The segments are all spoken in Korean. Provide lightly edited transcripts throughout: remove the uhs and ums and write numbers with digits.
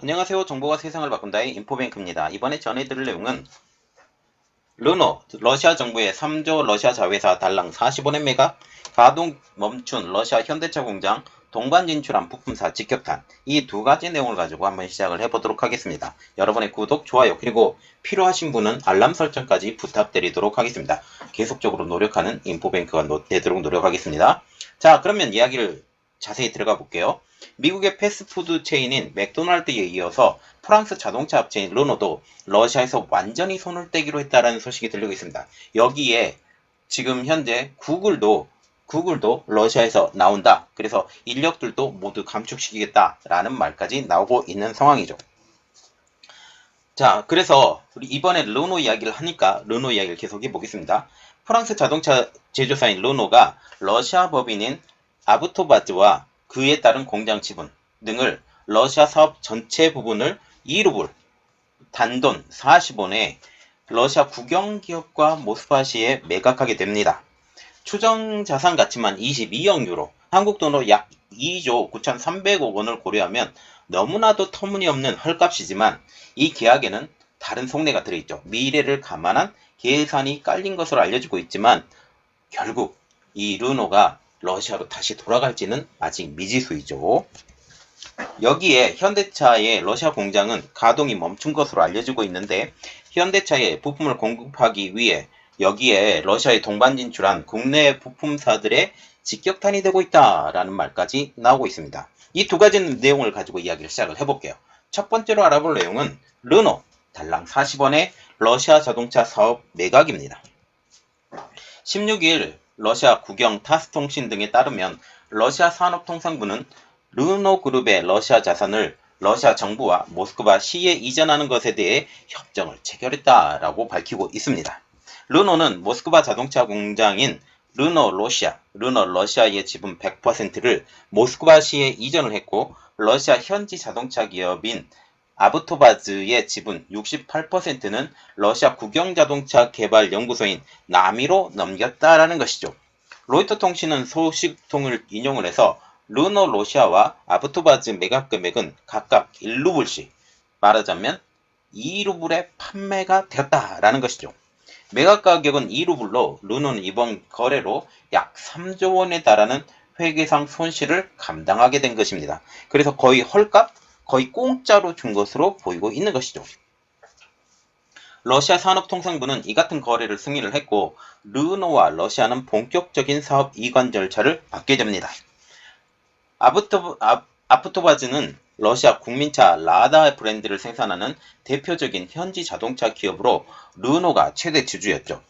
안녕하세요. 정보가 세상을 바꾼다의 인포뱅크입니다. 이번에 전해드릴 내용은 르노, 러시아 정부의 3조 러시아 자회사 달랑 45넷메가 가동 멈춘 러시아 현대차 공장 동반 진출한 부품사 직격탄, 이 두 가지 내용을 가지고 한번 시작을 해보도록 하겠습니다. 여러분의 구독, 좋아요, 그리고 필요하신 분은 알람 설정까지 부탁드리도록 하겠습니다. 계속적으로 노력하는 인포뱅크가 되도록 노력하겠습니다. 자, 그러면 이야기를 자세히 들어가 볼게요. 미국의 패스트푸드 체인인 맥도날드에 이어서 프랑스 자동차 업체인 르노도 러시아에서 완전히 손을 떼기로 했다는 소식이 들리고 있습니다. 여기에 지금 현재 구글도 러시아에서 나온다. 그래서 인력들도 모두 감축시키겠다라는 말까지 나오고 있는 상황이죠. 자, 그래서 우리 이번에 르노 이야기를 하니까 르노 이야기를 계속 해보겠습니다. 프랑스 자동차 제조사인 르노가 러시아 법인인 아부토바즈와 그에 따른 공장 지분 등을 러시아 사업 전체 부분을 2루블 단돈 40원에 러시아 국영기업과 모스크바시에 매각하게 됩니다. 추정 자산 가치만 22억 유로, 한국 돈으로 약 2조 9,300억 원을 고려하면 너무나도 터무니없는 헐값이지만 이 계약에는 다른 속내가 들어있죠. 미래를 감안한 계산이 깔린 것으로 알려지고 있지만 결국 이 르노가 러시아로 다시 돌아갈지는 아직 미지수이죠. 여기에 현대차의 러시아 공장은 가동이 멈춘 것으로 알려지고 있는데 현대차에 부품을 공급하기 위해 여기에 러시아에 동반 진출한 국내 부품사들의 직격탄이 되고 있다라는 말까지 나오고 있습니다. 이 두 가지 내용을 가지고 이야기를 시작을 해볼게요. 첫 번째로 알아볼 내용은 르노 달랑 40원의 러시아 자동차 사업 매각입니다. 16일 러시아 국영 타스통신 등에 따르면 러시아 산업통상부는 르노그룹의 러시아 자산을 러시아 정부와 모스크바 시에 이전하는 것에 대해 협정을 체결했다라고 밝히고 있습니다. 르노는 모스크바 자동차 공장인 르노 러시아의 지분 100%를 모스크바 시에 이전을 했고 러시아 현지 자동차 기업인 아부토바즈의 지분 68%는 러시아 국영자동차 개발 연구소인 나미로 넘겼다라는 것이죠. 로이터 통신은 소식통을 인용을 해서 르노 러시아와 아부토바즈 매각 금액은 각각 1루블씩, 말하자면 2루블에 판매가 되었다라는 것이죠. 매각 가격은 2루블로 르노는 이번 거래로 약 3조 원에 달하는 회계상 손실을 감당하게 된 것입니다. 그래서 거의 헐값, 거의 공짜로 준 것으로 보이고 있는 것이죠. 러시아 산업통상부는 이 같은 거래를 승인을 했고 르노와 러시아는 본격적인 사업 이관 절차를 받게 됩니다. 아부토바즈는 러시아 국민차 라다 브랜드를 생산하는 대표적인 현지 자동차 기업으로 르노가 최대 주주였죠.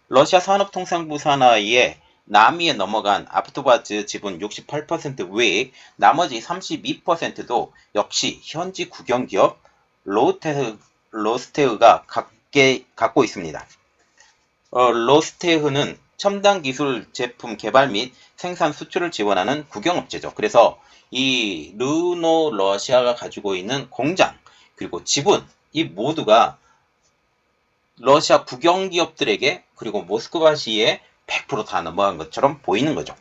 러시아 산업통상부 산하에 나미에 넘어간 아부토바즈 지분 68% 외에 나머지 32%도 역시 현지 국영기업 로스테흐가 갖고 있습니다. 로스테흐는 첨단 기술 제품 개발 및 생산 수출을 지원하는 국영업체죠. 그래서 이 르노 러시아가 가지고 있는 공장 그리고 지분 이 모두가 러시아 국영기업들에게 그리고 모스크바시에 100% 다 넘어간 것처럼 보이는 거죠.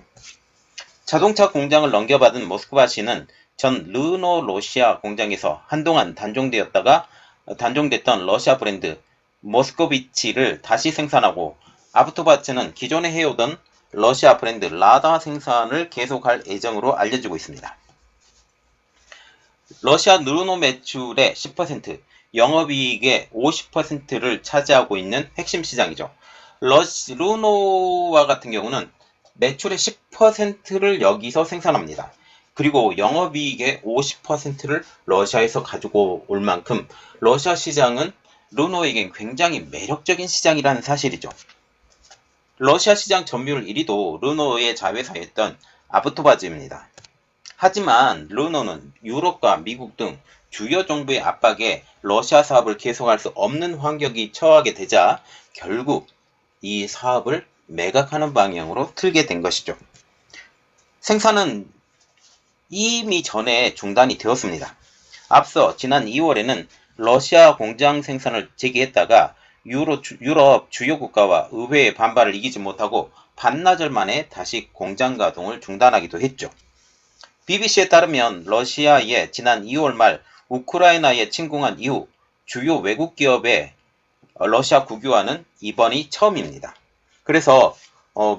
자동차 공장을 넘겨받은 모스크바시는 전 르노 러시아 공장에서 한동안 단종됐던 러시아 브랜드 모스코비치를 다시 생산하고 아부토바츠는 기존에 해오던 러시아 브랜드 라다 생산을 계속할 예정으로 알려지고 있습니다. 러시아 르노 매출의 10%, 영업이익의 50%를 차지하고 있는 핵심 시장이죠. 르노와 같은 경우는 매출의 10%를 여기서 생산합니다. 그리고 영업이익의 50%를 러시아에서 가지고 올 만큼 러시아 시장은 르노에겐 굉장히 매력적인 시장이라는 사실이죠. 러시아 시장 점유율 1위도 르노의 자회사였던 아부토바즈입니다. 하지만 르노는 유럽과 미국 등 주요 정부의 압박에 러시아 사업을 계속할 수 없는 환경이 처하게 되자 결국 이 사업을 매각하는 방향으로 틀게 된 것이죠. 생산은 이미 전에 중단이 되었습니다. 앞서 지난 2월에는 러시아 공장 생산을 재개했다가 유럽 주요 국가와 의회의 반발을 이기지 못하고 반나절 만에 다시 공장 가동을 중단하기도 했죠. BBC에 따르면 러시아의 지난 2월 말 우크라이나에 침공한 이후 주요 외국 기업의 러시아 국유화는 이번이 처음입니다. 그래서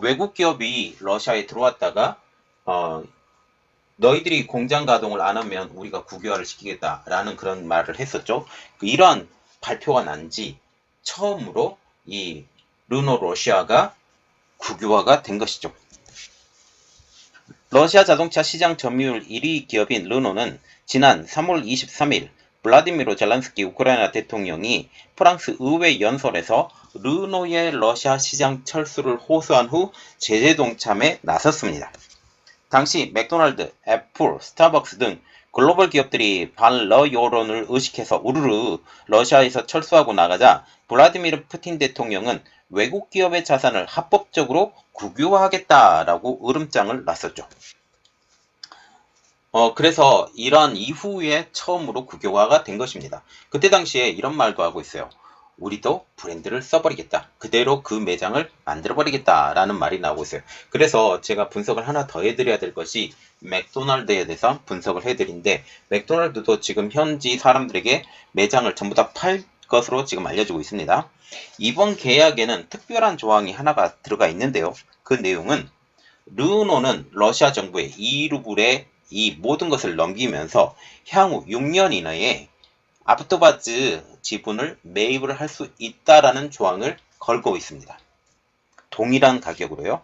외국 기업이 러시아에 들어왔다가 너희들이 공장 가동을 안 하면 우리가 국유화를 시키겠다라는 그런 말을 했었죠. 이러한 발표가 난 지 처음으로 이 르노 러시아가 국유화가 된 것이죠. 러시아 자동차 시장 점유율 1위 기업인 르노는 지난 3월 23일 블라디미르 젤란스키 우크라이나 대통령이 프랑스 의회 연설에서 르노의 러시아 시장 철수를 호소한 후 제재 동참에 나섰습니다. 당시 맥도날드, 애플, 스타벅스 등 글로벌 기업들이 반러 여론을 의식해서 우르르 러시아에서 철수하고 나가자 블라디미르 푸틴 대통령은 외국 기업의 자산을 합법적으로 국유화하겠다라고 으름장을 놨었죠. 그래서 이런 이후에 처음으로 국유화가 된 것입니다. 그때 당시에 이런 말도 하고 있어요. 우리도 브랜드를 써버리겠다. 그대로 그 매장을 만들어버리겠다라는 말이 나오고 있어요. 그래서 제가 분석을 하나 더 해드려야 될 것이 맥도날드에 대해서 분석을 해드린데 맥도날드도 지금 현지 사람들에게 매장을 전부 다 팔 것으로 지금 알려지고 있습니다. 이번 계약에는 특별한 조항이 하나가 들어가 있는데요. 그 내용은 르노는 러시아 정부의 2루블에 이 모든 것을 넘기면서 향후 6년 이내에 아프토바즈 지분을 매입을 할 수 있다라는 조항을 걸고 있습니다. 동일한 가격으로요.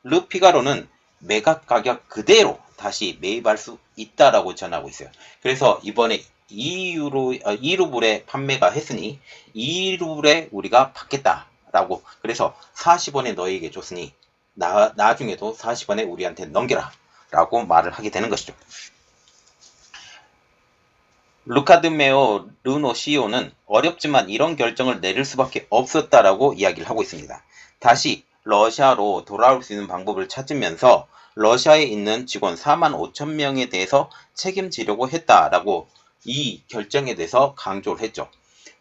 르피가로는 매각 가격 그대로 다시 매입할 수 있다라고 전하고 있어요. 그래서 이번에 2루블에 판매가 했으니 2루블에 우리가 받겠다라고, 그래서 40원에 너에게 줬으니 나중에도 40원에 우리한테 넘겨라 라고 말을 하게 되는 것이죠. 루카드메오 르노 CEO는 어렵지만 이런 결정을 내릴 수밖에 없었다라고 이야기를 하고 있습니다. 다시 러시아로 돌아올 수 있는 방법을 찾으면서 러시아에 있는 직원 4만 5천 명에 대해서 책임지려고 했다라고 이 결정에 대해서 강조를 했죠.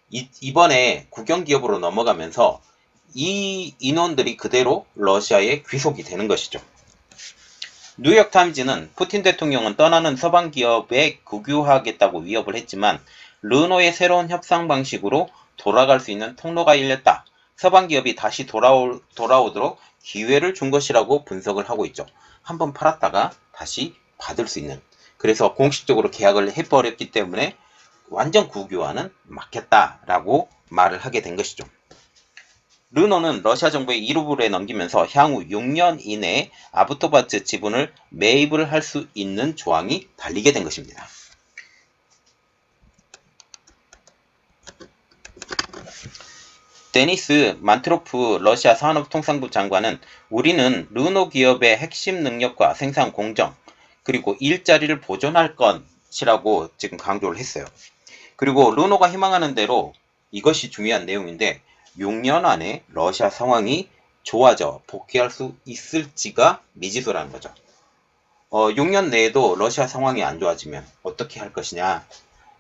이번에 국영기업으로 넘어가면서 이 인원들이 그대로 러시아에 귀속이 되는 것이죠. 뉴욕타임즈는 푸틴 대통령은 떠나는 서방 기업에 국유화하겠다고 위협을 했지만 르노의 새로운 협상 방식으로 돌아갈 수 있는 통로가 열렸다. 서방 기업이 다시 돌아오도록 기회를 준 것이라고 분석을 하고 있죠. 한번 팔았다가 다시 받을 수 있는. 그래서 공식적으로 계약을 해버렸기 때문에 완전 국유화는 막혔다라고 말을 하게 된 것이죠. 르노는 러시아 정부의 2루블에 넘기면서 향후 6년 이내에 아부토바츠 지분을 매입을 할 수 있는 조항이 달리게 된 것입니다. 데니스 만트로프 러시아 산업통상부 장관은 우리는 르노 기업의 핵심 능력과 생산 공정, 그리고 일자리를 보존할 것이라고 지금 강조를 했어요. 그리고 르노가 희망하는 대로 이것이 중요한 내용인데 6년 안에 러시아 상황이 좋아져 복귀할 수 있을지가 미지수라는 거죠. 6년 내에도 러시아 상황이 안 좋아지면 어떻게 할 것이냐,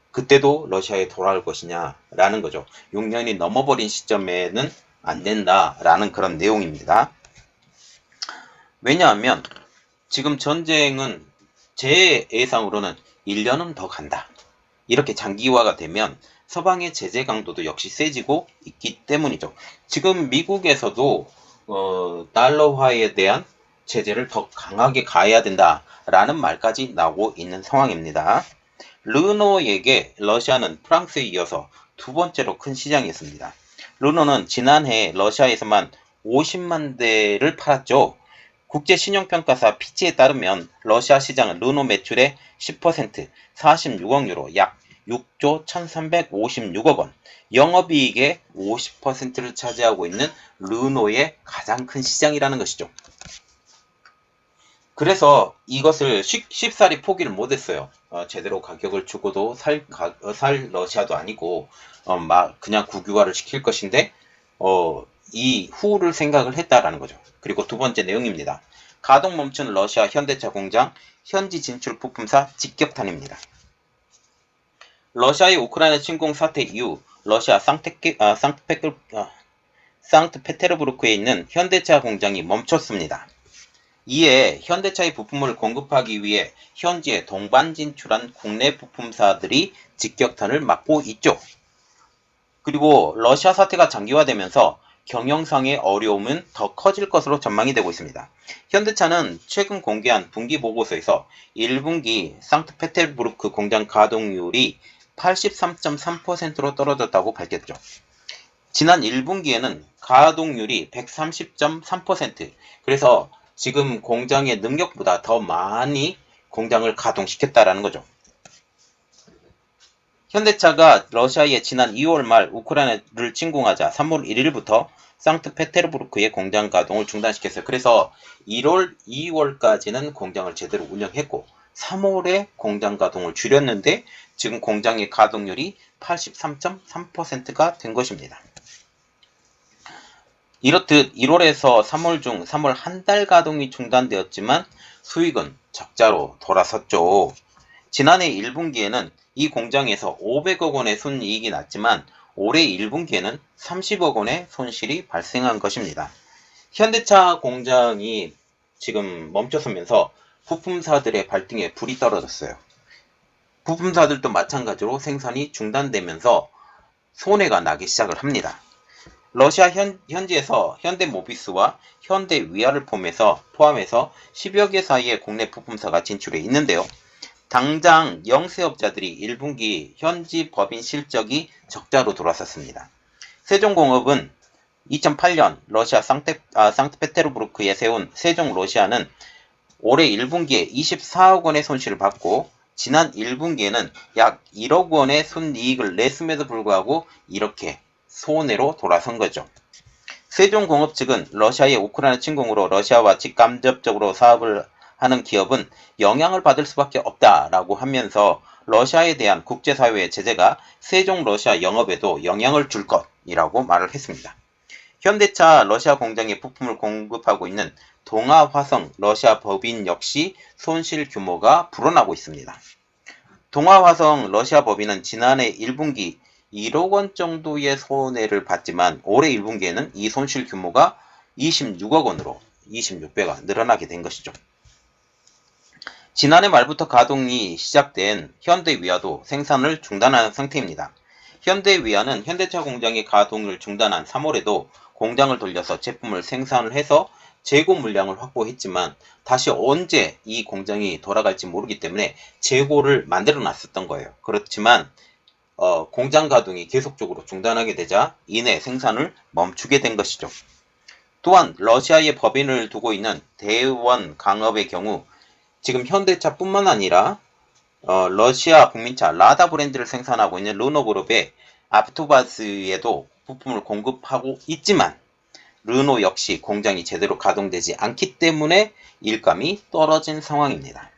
그때도 러시아에 돌아올 것이냐 라는 거죠. 6년이 넘어버린 시점에는 안 된다라는 그런 내용입니다. 왜냐하면 지금 전쟁은 제 예상으로는 1년은 더 간다. 이렇게 장기화가 되면 서방의 제재 강도도 역시 세지고 있기 때문이죠. 지금 미국에서도 달러화에 대한 제재를 더 강하게 가해야 된다라는 말까지 나오고 있는 상황입니다. 르노에게 러시아는 프랑스에 이어서 두 번째로 큰 시장이었습니다. 르노는 지난해 러시아에서만 50만 대를 팔았죠. 국제신용평가사 피치에 따르면 러시아 시장은 르노 매출의 10%, 46억 유로, 약 6조 1356억 원, 영업이익의 50%를 차지하고 있는 르노의 가장 큰 시장이라는 것이죠. 그래서 이것을 쉽사리 포기를 못했어요. 제대로 가격을 주고도 살 러시아도 아니고 그냥 국유화를 시킬 것인데 이 후를 생각을 했다라는 거죠. 그리고 두 번째 내용입니다. 가동 멈춘 러시아 현대차 공장 현지 진출 부품사 직격탄입니다. 러시아의 우크라이나 침공 사태 이후 러시아 상트페테르부르크에 있는 현대차 공장이 멈췄습니다. 이에 현대차의 부품을 공급하기 위해 현지에 동반 진출한 국내 부품사들이 직격탄을 맞고 있죠. 그리고 러시아 사태가 장기화되면서 경영상의 어려움은 더 커질 것으로 전망이 되고 있습니다. 현대차는 최근 공개한 분기 보고서에서 1분기 상트페테르부르크 공장 가동률이 83.3%로 떨어졌다고 밝혔죠. 지난 1분기에는 가동률이 130.3%, 그래서 지금 공장의 능력보다 더 많이 공장을 가동시켰다라는 거죠. 현대차가 러시아에 지난 2월 말 우크라이나를 침공하자 3월 1일부터 상트페테르부르크의 공장 가동을 중단시켰어요. 그래서 1월, 2월까지는 공장을 제대로 운영했고 3월에 공장 가동을 줄였는데 지금 공장의 가동률이 83.3%가 된 것입니다. 이렇듯 1월에서 3월 중 3월 한 달 가동이 중단되었지만 수익은 적자로 돌아섰죠. 지난해 1분기에는 이 공장에서 500억 원의 순이익이 났지만 올해 1분기에는 30억 원의 손실이 발생한 것입니다. 현대차 공장이 지금 멈춰서면서 부품사들의 발등에 불이 떨어졌어요. 부품사들도 마찬가지로 생산이 중단되면서 손해가 나기 시작을 합니다. 러시아 현지에서 현대모비스와 현대위아를 포함해서 10여 개 사이의 국내 부품사가 진출해 있는데요. 당장 영세업자들이 1분기 현지 법인 실적이 적자로 돌아섰습니다. 세종공업은 2008년 러시아 상트페테르부르크에 세운 세종러시아는 올해 1분기에 24억 원의 손실을 받고 지난 1분기에는 약 1억 원의 순이익을 냈음에도 불구하고 이렇게 손해로 돌아선 거죠. 세종공업 측은 러시아의 우크라이나 침공으로 러시아와 직간접적으로 사업을 하는 기업은 영향을 받을 수밖에 없다라고 하면서 러시아에 대한 국제사회의 제재가 세종러시아 영업에도 영향을 줄 것이라고 말을 했습니다. 현대차 러시아 공장에 부품을 공급하고 있는 동아화성 러시아 법인 역시 손실 규모가 불어나고 있습니다. 동아화성 러시아 법인은 지난해 1분기 1억 원 정도의 손해를 봤지만 올해 1분기에는 이 손실 규모가 26억 원으로 26배가 늘어나게 된 것이죠. 지난해 말부터 가동이 시작된 현대위아도 생산을 중단한 상태입니다. 현대위아는 현대차 공장의 가동을 중단한 3월에도 공장을 돌려서 제품을 생산을 해서 재고 물량을 확보했지만 다시 언제 이 공장이 돌아갈지 모르기 때문에 재고를 만들어 놨었던 거예요. 그렇지만 공장 가동이 계속적으로 중단하게 되자 이내 생산을 멈추게 된 것이죠. 또한 러시아에 법인을 두고 있는 대원강업의 경우 지금 현대차뿐만 아니라 러시아 국민차 라다 브랜드를 생산하고 있는 르노그룹의 아프토바스에도 부품을 공급하고 있지만 르노 역시 공장이 제대로 가동되지 않기 때문에 일감이 떨어진 상황입니다.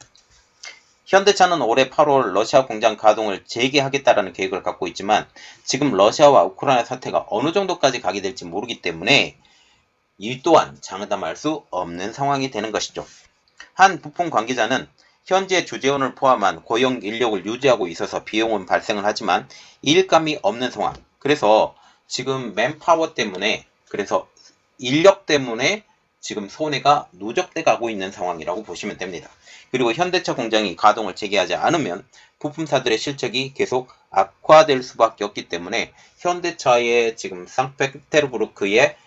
현대차는 올해 8월 러시아 공장 가동을 재개하겠다라는 계획을 갖고 있지만 지금 러시아와 우크라이나 사태가 어느 정도까지 가게 될지 모르기 때문에 이 또한 장담할 수 없는 상황이 되는 것이죠. 한 부품 관계자는 현재 주재원을 포함한 고용 인력을 유지하고 있어서 비용은 발생을 하지만 일감이 없는 상황. 그래서 지금 맨파워 때문에 그래서 인력 때문에 지금 손해가 누적돼 가고 있는 상황이라고 보시면 됩니다. 그리고 현대차 공장이 가동을 재개하지 않으면 부품사들의 실적이 계속 악화될 수밖에 없기 때문에 현대차의 지금 상트페테르부르크의